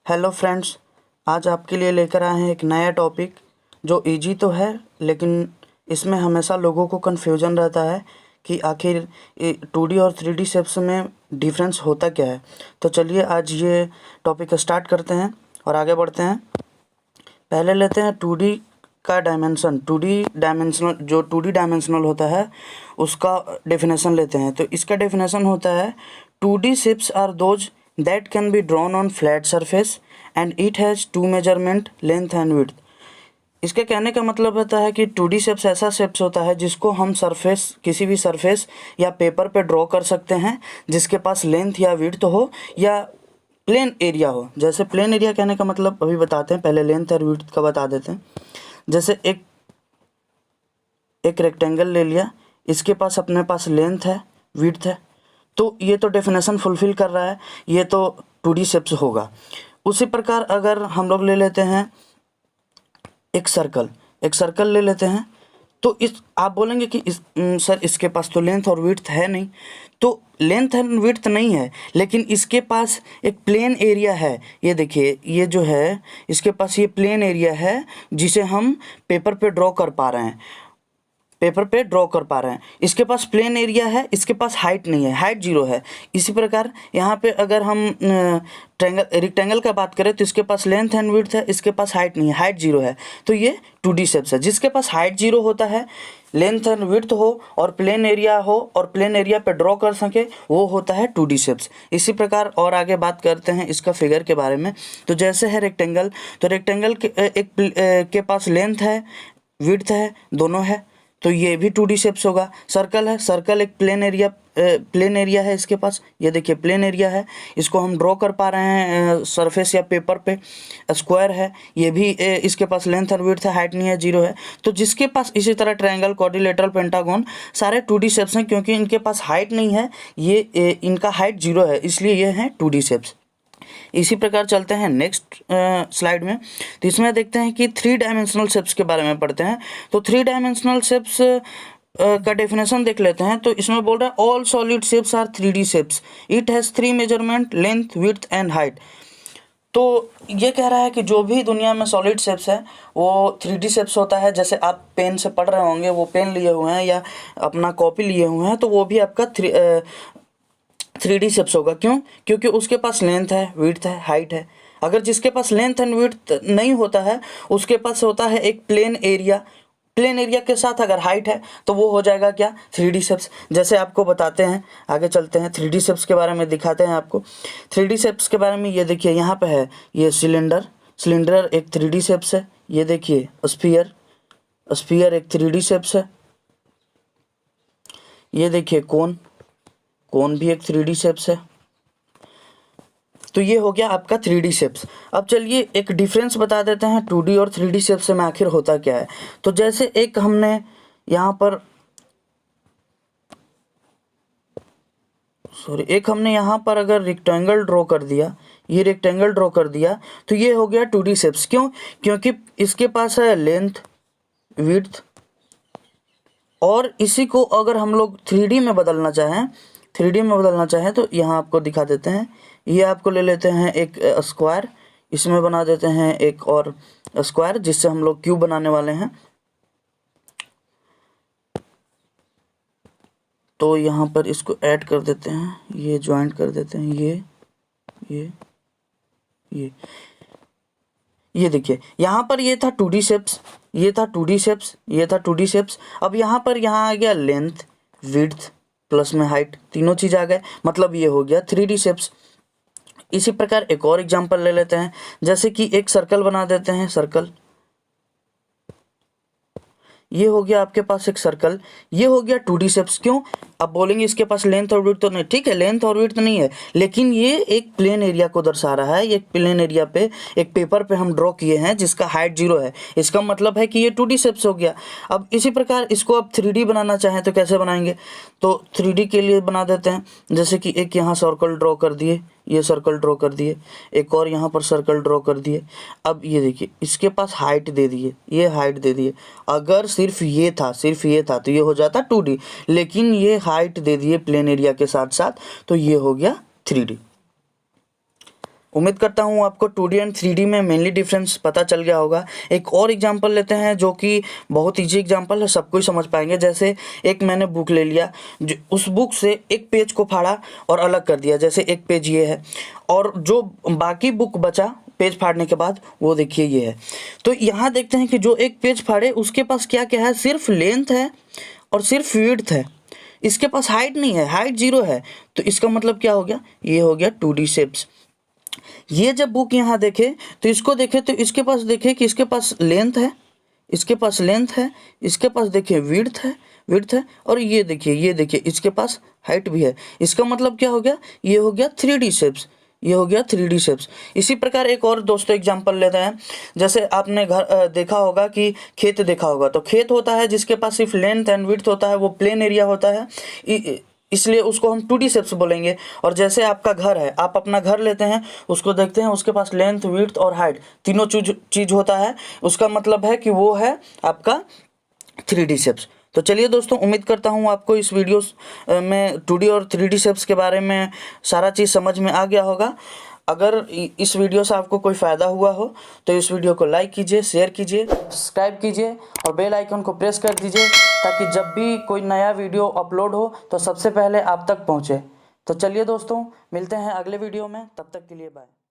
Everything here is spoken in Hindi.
हेलो फ्रेंड्स, आज आपके लिए लेकर आए हैं एक नया टॉपिक जो इजी तो है, लेकिन इसमें हमेशा लोगों को कन्फ्यूजन रहता है कि आखिर 2D और 3D शेप्स में डिफरेंस होता क्या है। तो चलिए आज ये टॉपिक स्टार्ट करते हैं और आगे बढ़ते हैं। पहले लेते हैं 2D का डायमेंशन। 2D डायमेंशनल होता है उसका डेफिनेशन लेते हैं। तो इसका डेफिनेशन होता है 2D shapes are those that can be drawn on flat surface and it has two measurement length and width। इसके कहने का मतलब होता है कि 2D शेप्स ऐसा शेप्स होता है जिसको हम किसी भी सरफेस या पेपर पे ड्रॉ कर सकते हैं, जिसके पास लेंथ या विड्थ हो या प्लेन एरिया हो। जैसे प्लेन एरिया कहने का मतलब अभी बताते हैं, पहले लेंथ और विड्थ का बता देते हैं। जैसे एक रेक्टेंगल ले लिया, इसके पास अपने पास लेंथ है, विड्थ है, तो ये तो डेफिनेशन फुलफिल कर रहा है, ये तो 2D शेप्स होगा। उसी प्रकार अगर हम लोग ले लेते हैं एक सर्कल ले लेते हैं, तो इस आप बोलेंगे कि सर इसके पास तो लेंथ और विड्थ है नहीं। तो लेंथ एंड विड्थ नहीं है, लेकिन इसके पास एक प्लेन एरिया है। ये देखिए, ये जो है इसके पास ये प्लेन एरिया है जिसे हम पेपर पे ड्रॉ कर पा रहे हैं। इसके पास प्लेन एरिया है, इसके पास हाइट नहीं है, हाइट 0 है। इसी प्रकार यहाँ पे अगर हम रेक्टेंगल का बात करें तो इसके पास लेंथ एंड विड्थ है, इसके पास हाइट नहीं है, हाइट 0 है। तो ये 2D शेप्स है। जिसके पास हाइट 0 होता है, लेंथ एंड विड्थ हो और प्लेन एरिया हो और प्लेन एरिया पे ड्रॉ कर सके, वो होता है 2D शेप्स। इसी प्रकार और आगे बात करते हैं इसका फिगर के बारे में। तो जैसे है रेक्टेंगल, तो रेक्टेंगल के पास लेंथ है, विड्थ है, दोनों है, तो ये भी 2D शेप्स होगा। सर्कल है, सर्कल एक प्लेन एरिया है इसके पास। ये देखिए प्लेन एरिया है, इसको हम ड्रॉ कर पा रहे हैं सरफेस या पेपर पे। स्क्वायर है, ये भी इसके पास लेंथ और विड्थ है, हाइट नहीं है, 0 है। तो जिसके पास इसी तरह ट्रायंगल, क्वाड्रिलेटरल, पेंटागन सारे 2D शेप्स हैं, क्योंकि इनके पास हाइट नहीं है, ये इनका हाइट 0 है, इसलिए ये हैं 2D शेप्स। इसी प्रकार चलते हैं नेक्स्ट स्लाइड में। तो इसमें देखते हैं कि 3 डायमेंशनल शेप्स के बारे में पढ़ते हैं। तो 3 डायमेंशनल शेप्स का डेफिनेशन देख लेते हैं। तो इसमें बोल रहा है all solid shapes are 3D shapes, it has 3 measurement, length, width and height. तो ये कह रहा है कि जो भी दुनिया में सॉलिड शेप्स है वो 3D शेप्स होता है। जैसे आप पेन से पढ़ रहे होंगे, वो पेन लिए हुए हैं या अपना कॉपी लिए हुए हैं, तो वो भी आपका 3D शेप्स होगा। क्यों? क्योंकि उसके पास लेंथ है, विड्थ है, हाइट है। अगर जिसके पास लेंथ एंड विड्थ नहीं होता है, उसके पास होता है एक प्लेन एरिया के साथ अगर हाइट है, तो वो हो जाएगा क्या? 3D shapes. जैसे आपको बताते हैं, आगे चलते हैं, 3D शेप्स के बारे में दिखाते हैं आपको। 3D शेप्स के बारे में ये देखिए, यहाँ पे है ये सिलेंडर एक 3D शेप्स है। ये देखिए स्फीयर एक 3D शेप्स है। ये देखिए कोन भी एक 3D शेप्स है। तो ये हो गया आपका 3D शेप्स। अब चलिए एक डिफरेंस बता देते हैं 2D और 3D शेप्स में आखिर होता क्या है। तो जैसे एक हमने यहाँ पर अगर रेक्टेंगल ड्रॉ कर दिया, तो ये हो गया 2D शेप्स। क्यों? क्योंकि इसके पास है लेंथ, विड्थ, और इसी को अगर हम लोग 3D में बदलना चाहें तो यहाँ आपको दिखा देते हैं। ये आपको ले लेते हैं एक स्क्वायर, इसमें बना देते हैं एक और स्क्वायर, जिससे हम लोग क्यूब बनाने वाले हैं। तो यहाँ पर इसको ऐड कर देते हैं, ये ज्वाइंट कर देते हैं, ये देखिए यहाँ पर ये था 2D शेप्स, ये था 2D शेप्स। अब यहाँ आ गया लेंथ, विड्थ प्लस में हाइट, तीनों चीज़ आ गए, मतलब ये हो गया 3D शेप्स। इसी प्रकार एक और एग्जांपल ले लेते हैं। जैसे कि एक सर्कल बना देते हैं, ये हो गया आपके पास एक सर्कल, ये हो गया 2D शेप्स। क्यों? अब बोलेंगे इसके पास लेंथ और विड्थ तो नहीं, ठीक है, लेंथ और विड्थ नहीं है, लेकिन ये एक प्लेन एरिया को दर्शा रहा है। ये प्लेन एरिया पे एक पेपर पे हम ड्रॉ किए हैं जिसका हाइट 0 है, इसका मतलब है कि ये 2D शेप्स हो गया। अब इसी प्रकार इसको आप 3D बनाना चाहें तो कैसे बनाएंगे? तो 3D के लिए बना देते हैं। जैसे कि एक यहाँ सर्कल ड्रॉ कर दिए, ये सर्कल ड्रॉ कर दिए, एक और यहाँ पर सर्कल ड्रॉ कर दिए। अब ये देखिए, इसके पास हाइट दे दिए, ये हाइट दे दिए। अगर सिर्फ ये था तो ये हो जाता 2D, लेकिन ये हाइट दे दिए प्लेन एरिया के साथ साथ, तो ये हो गया 3D। उम्मीद करता हूँ आपको 2D एंड 3D में मेनली डिफरेंस पता चल गया होगा। एक और एग्जांपल लेते हैं जो कि बहुत ईजी एग्जांपल है, सब कोई समझ पाएंगे। जैसे एक मैंने बुक ले लिया, जो उस बुक से एक पेज को फाड़ा और अलग कर दिया, जैसे एक पेज ये है और जो बाकी बुक बचा पेज फाड़ने के बाद वो देखिए ये है। तो यहाँ देखते हैं कि जो एक पेज फाड़े उसके पास क्या क्या है, सिर्फ लेंथ है और सिर्फ विड्थ है, इसके पास हाइट नहीं है, हाइट 0 है। तो इसका मतलब क्या हो गया, ये हो गया 2D शेप्स। ये जब बुक यहाँ देखे तो इसको देखे तो इसके पास देखे कि इसके पास लेंथ है, इसके पास लेंथ है, इसके पास देखिए विड्थ है और ये देखिए इसके पास हाइट भी है। इसका मतलब क्या हो गया, ये हो गया 3D शेप्स, ये हो गया 3D शेप्स। इसी प्रकार एक और दोस्तों एग्जांपल लेते हैं। जैसे आपने घर देखा होगा कि खेत देखा होगा, तो खेत होता है जिसके पास सिर्फ लेंथ एंड विड्थ होता है, वो प्लेन एरिया होता है, इसलिए उसको हम 2D शेप्स बोलेंगे। और जैसे आपका घर है, आप अपना घर लेते हैं, उसको देखते हैं, उसके पास लेंथ विड्थ और हाइट तीनों चीज़ होता है, उसका मतलब है कि वो है आपका 3D शेप्स। तो चलिए दोस्तों, उम्मीद करता हूँ आपको इस वीडियो में 2D और 3D शेप्स के बारे में सारा चीज़ समझ में आ गया होगा। अगर इस वीडियो से आपको कोई फ़ायदा हुआ हो तो इस वीडियो को लाइक कीजिए, शेयर कीजिए, सब्सक्राइब कीजिए और बेल आइकन को प्रेस कर दीजिए, ताकि जब भी कोई नया वीडियो अपलोड हो तो सबसे पहले आप तक पहुँचे। तो चलिए दोस्तों, मिलते हैं अगले वीडियो में, तब तक के लिए बाय।